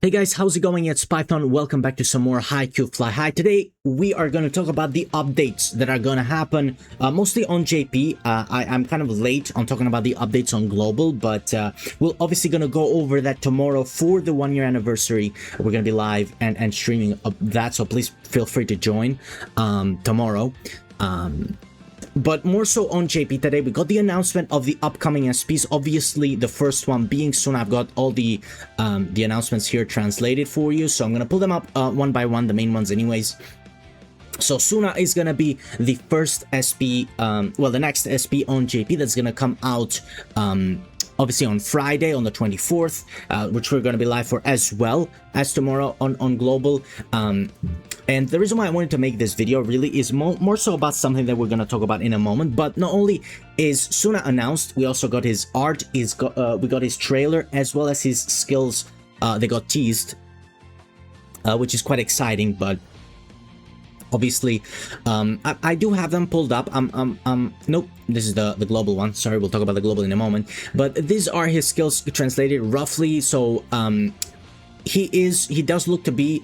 Hey guys, how's it going? It's Python. Welcome back to some more HAIKYU Fly High. Today, we are going to talk about the updates that are going to happen, mostly on JP. I'm kind of late on talking about the updates on Global, but we're obviously going to go over that tomorrow for the 1-year anniversary. We're going to be live and streaming that, so please feel free to join tomorrow. But more so on JP today, we got the announcement of the upcoming SPs. Obviously, the first one being Suna. I've got all the announcements here translated for you, so I'm gonna pull them up one by one, the main ones anyways. So Suna is gonna be the first SP, well, the next SP on JP that's gonna come out obviously on Friday, on the 24th, which we're going to be live for as well as tomorrow on Global. And the reason why I wanted to make this video really is more so about something that we're going to talk about in a moment. But not only is Suna announced, we also got his art, we got his trailer, as well as his skills. They got teased, which is quite exciting, but obviously, I do have them pulled up. Nope, this is the global one. Sorry, we'll talk about the global in a moment. But these are his skills translated roughly. So he does look to be,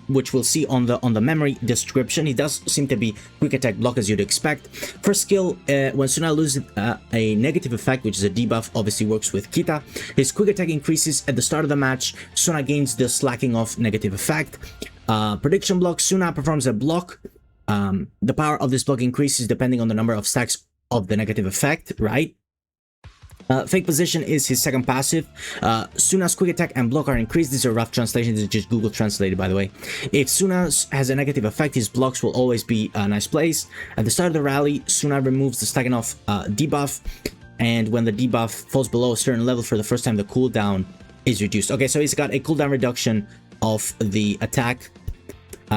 which we'll see on the memory description. He does seem to be quick attack block as you'd expect. First skill, when Suna loses a negative effect, which is a debuff, obviously works with Kita. His quick attack increases at the start of the match. Suna gains the slacking off negative effect. Prediction block, Suna performs a block. The power of this block increases depending on the number of stacks of the negative effect, right? Fake position is his second passive. Suna's quick attack and block are increased. These are rough translations, this is just Google translated, by the way. If Suna has a negative effect, his blocks will always be a nice place. At the start of the rally, Suna removes the stacking off debuff, and when the debuff falls below a certain level for the first time, the cooldown is reduced. Okay, so he's got a cooldown reduction of the attack,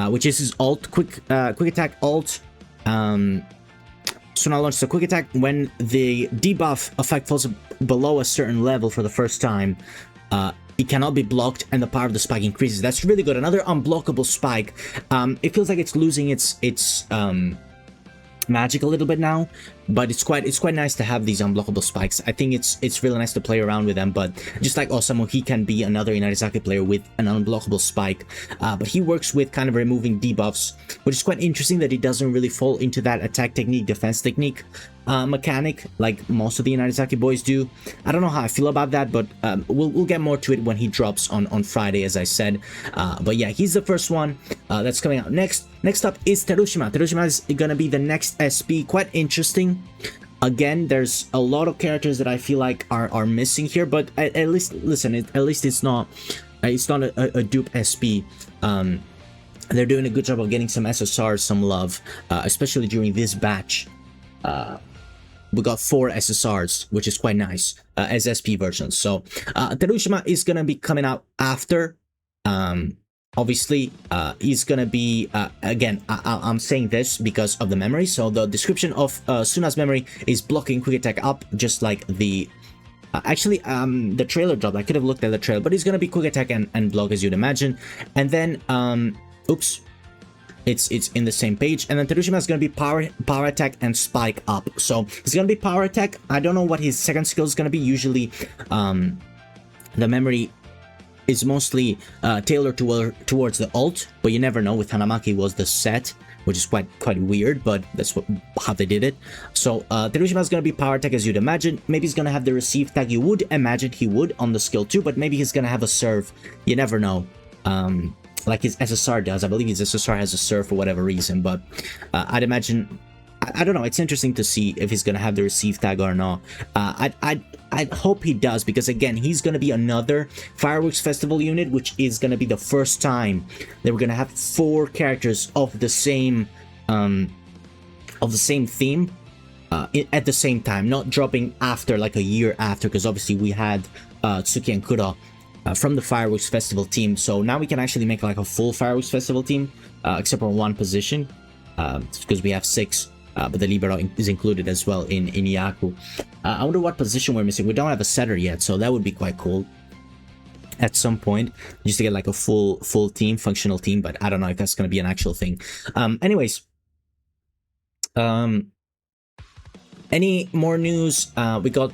which is his alt, quick attack alt. Suna launches a quick attack when the debuff effect falls below a certain level for the first time. It cannot be blocked, and the power of the spike increases. That's really good. Another unblockable spike. It feels like it's losing its magic a little bit now, but it's quite nice to have these unblockable spikes. I think it's really nice to play around with them. But just like Osamu, he can be another Inarizaki player with an unblockable spike, but he works with kind of removing debuffs, which is quite interesting that he doesn't really fall into that attack technique, defense technique mechanic like most of the Inarizaki boys do. I don't know how I feel about that, but we'll get more to it when he drops on Friday, as I said. But yeah, he's the first one that's coming out. Next up is Terushima. Terushima is gonna be the next SP. Quite interesting. Again, there's a lot of characters that I feel like are missing here, but at least, listen, at least it's not a dupe SP. They're doing a good job of getting some SSRs some love, especially during this batch. We got 4 SSRs, which is quite nice, as SP versions. So Terushima is gonna be coming out after. Obviously, he's gonna be, again, I'm saying this because of the memory. So the description of Suna's memory is blocking quick attack up, just like the... actually, the trailer dropped. I could have looked at the trailer, but he's gonna be quick attack and block, as you'd imagine. And then, oops, it's in the same page. And then Terushima is gonna be power attack and spike up. So he's gonna be power attack. I don't know what his second skill is gonna be. Usually, the memory is mostly tailored towards the alt, but you never know. With Hanamaki was the set, which is quite weird, but that's how they did it. So Terushima is going to be power attack, as you'd imagine. Maybe he's going to have the receive tag. You would imagine he would on the skill too, but maybe he's going to have a serve. You never know. Like his SSR does. I believe his SSR has a serve for whatever reason, but I'd imagine... I don't know. It's interesting to see if he's gonna have the receive tag or not. I hope he does, because again, he's gonna be another Fireworks Festival unit, which is gonna be the first time that we're gonna have 4 characters of the same theme at the same time, not dropping after, like a year after, because obviously we had Tsuki and Kuro from the Fireworks Festival team. So now we can actually make like a full Fireworks Festival team, except for one position, because we have 6. But the Libero is included as well in Yaku. I wonder what position we're missing. We don't have a setter yet, so that would be quite cool at some point, just to get like a full team, functional team. But I don't know if that's going to be an actual thing. Anyways, any more news? We got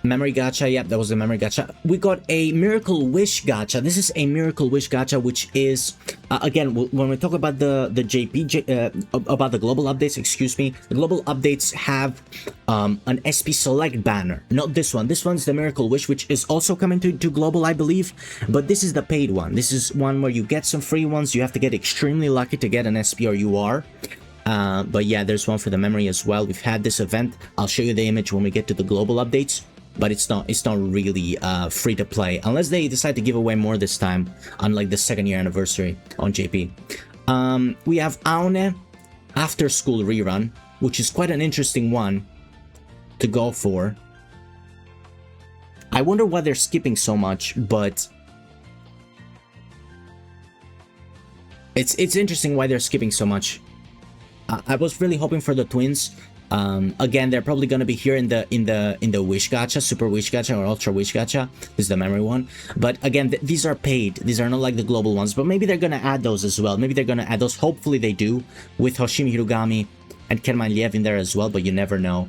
Memory gacha, yep, that was a memory gacha. We got a Miracle Wish gacha. This is a Miracle Wish gacha, which is, again, when we talk about the about the global updates, excuse me, the global updates have an SP Select banner. Not this one. This one's the Miracle Wish, which is also coming to global, I believe. But this is the paid one. This is one where you get some free ones. You have to get extremely lucky to get an SP or UR. But yeah, there's one for the memory as well. We've had this event. I'll show you the image when we get to the global updates. But it's not really free to play unless they decide to give away more this time, unlike the 2nd year anniversary on JP. We have Aone After School Rerun, which is quite an interesting one to go for. I wonder why they're skipping so much, but it's interesting why they're skipping so much. I was really hoping for the twins. Again, they're probably gonna be here in the Wish gacha, Super Wish gacha or Ultra Wish gacha. This is the memory one. But again, these are paid. These are not like the global ones. But maybe they're gonna add those as well. Maybe they're gonna add those. Hopefully they do, with Hoshimi Hirugami and Kenmai Liev in there as well. But you never know.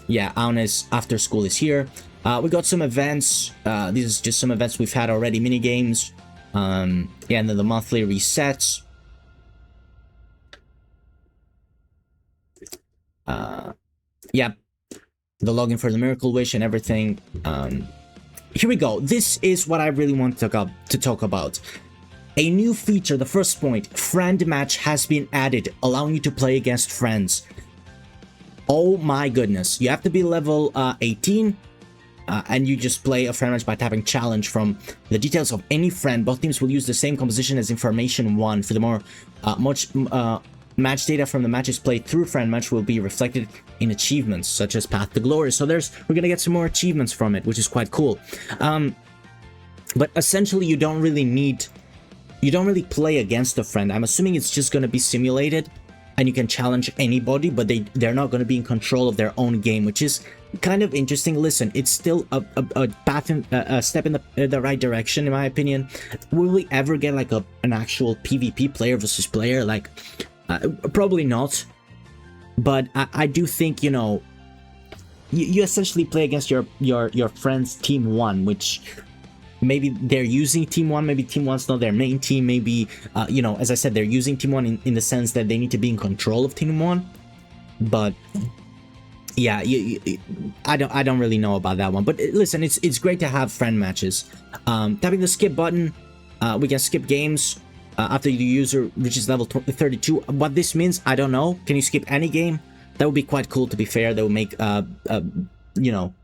Yeah, Aone's After School is here. We got some events. These are just some events we've had already. Mini games. Yeah, and then the monthly resets. Yeah, the login for the Miracle Wish and everything. Here we go. This is what I really want to talk about. A new feature, the first point, friend match has been added, allowing you to play against friends. Oh my goodness. You have to be level 18, and you just play a friend match by tapping challenge from the details of any friend. Both teams will use the same composition as information 1. Furthermore, match data from the matches played through friend match will be reflected in achievements such as Path to Glory. So we're gonna get some more achievements from it, which is quite cool. But essentially, you don't really play against a friend. I'm assuming it's just gonna be simulated, and you can challenge anybody, but they're not gonna be in control of their own game, which is kind of interesting. Listen, it's still a path a step in the right direction, in my opinion. Will we ever get like an actual PvP player versus player? Like, probably not, but I do think, you know, you essentially play against your friend's team 1, which maybe they're using team 1, maybe team 1's not their main team, maybe you know, as I said, they're using team 1 in the sense that they need to be in control of team 1. But yeah, I don't really know about that one. But listen, it's great to have friend matches. Tapping the skip button, we can skip games after the user reaches level 32. What this means, I don't know. Can you skip any game? That would be quite cool, to be fair. That would make you know,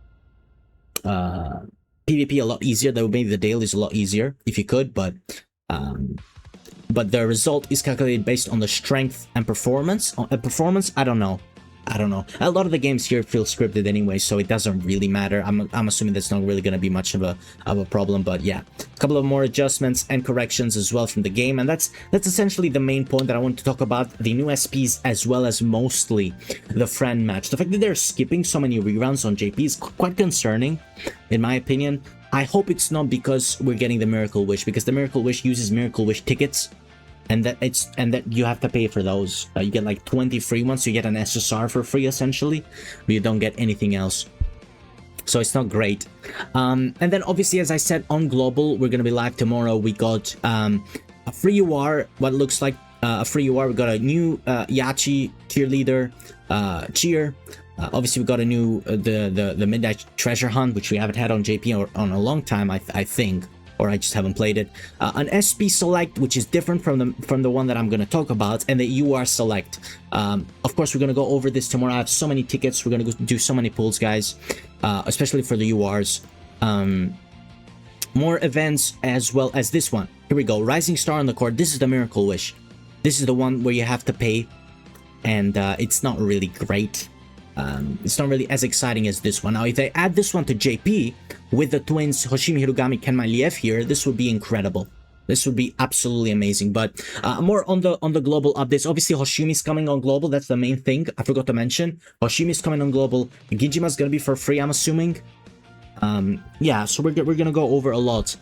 PvP a lot easier. That would make the dailies a lot easier if you could. But the result is calculated based on the strength and performance. I don't know. A lot of the games here feel scripted anyway, so it doesn't really matter. I'm assuming that's not really going to be much of a problem. But yeah, a couple of more adjustments and corrections as well from the game, and that's essentially the main point that I want to talk about: the new SPs as well as mostly the friend match. The fact that they're skipping so many reruns on JP is quite concerning, in my opinion. I hope it's not because we're getting the Miracle Wish, because the Miracle Wish uses Miracle Wish tickets. And that you have to pay for those. You get like 20 free ones, so you get an SSR for free essentially, but you don't get anything else. So it's not great. And then obviously, as I said, on global, we're gonna be live tomorrow. We got a free UR, what looks like a free UR. We got a new Yachi cheerleader cheer. Obviously, we got a new the Midnight Treasure Hunt, which we haven't had on JP or on a long time, I think. Or I just haven't played it. An SP Select, which is different from the one that I'm going to talk about, and the UR Select. Of course, we're going to go over this tomorrow. I have so many tickets. We're going to go do so many pulls, guys, especially for the URs. More events as well as this one. Here we go. Rising Star on the Court. This is the Miracle Wish. This is the one where you have to pay, and it's not really great. It's not really as exciting as this one. Now, if they add this one to JP with the twins Hoshimi Hirugami, Kenmai Liev here, this would be incredible. This would be absolutely amazing. But more on the global updates. Obviously, Hoshimi's coming on global. That's the main thing. I forgot to mention. Hoshimi's coming on global. Gijima's gonna be for free, I'm assuming. Yeah, so we're gonna go over a lot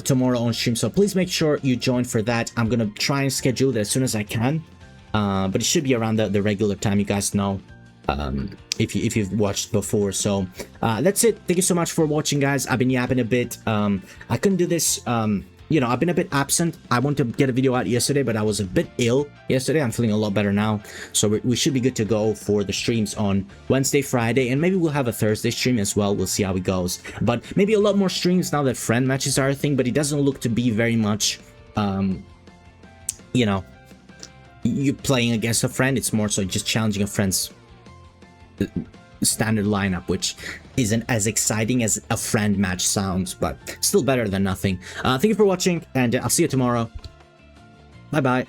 tomorrow on stream. So please make sure you join for that. I'm gonna try and schedule it as soon as I can. But it should be around the regular time, you guys know. if you've watched before. So that's it. Thank you so much for watching, guys. I've been yapping a bit. I couldn't do this. You know, I've been a bit absent. I wanted to get a video out yesterday, but I was a bit ill yesterday. I'm feeling a lot better now, so we should be good to go for the streams on Wednesday, Friday, and maybe we'll have a Thursday stream as well. We'll see how it goes, but maybe a lot more streams now that friend matches are a thing. But it doesn't look to be very much, you know, you playing against a friend. It's more so just challenging a friend's standard lineup, which isn't as exciting as a friend match sounds, but still better than nothing. Thank you for watching, and I'll see you tomorrow. Bye bye.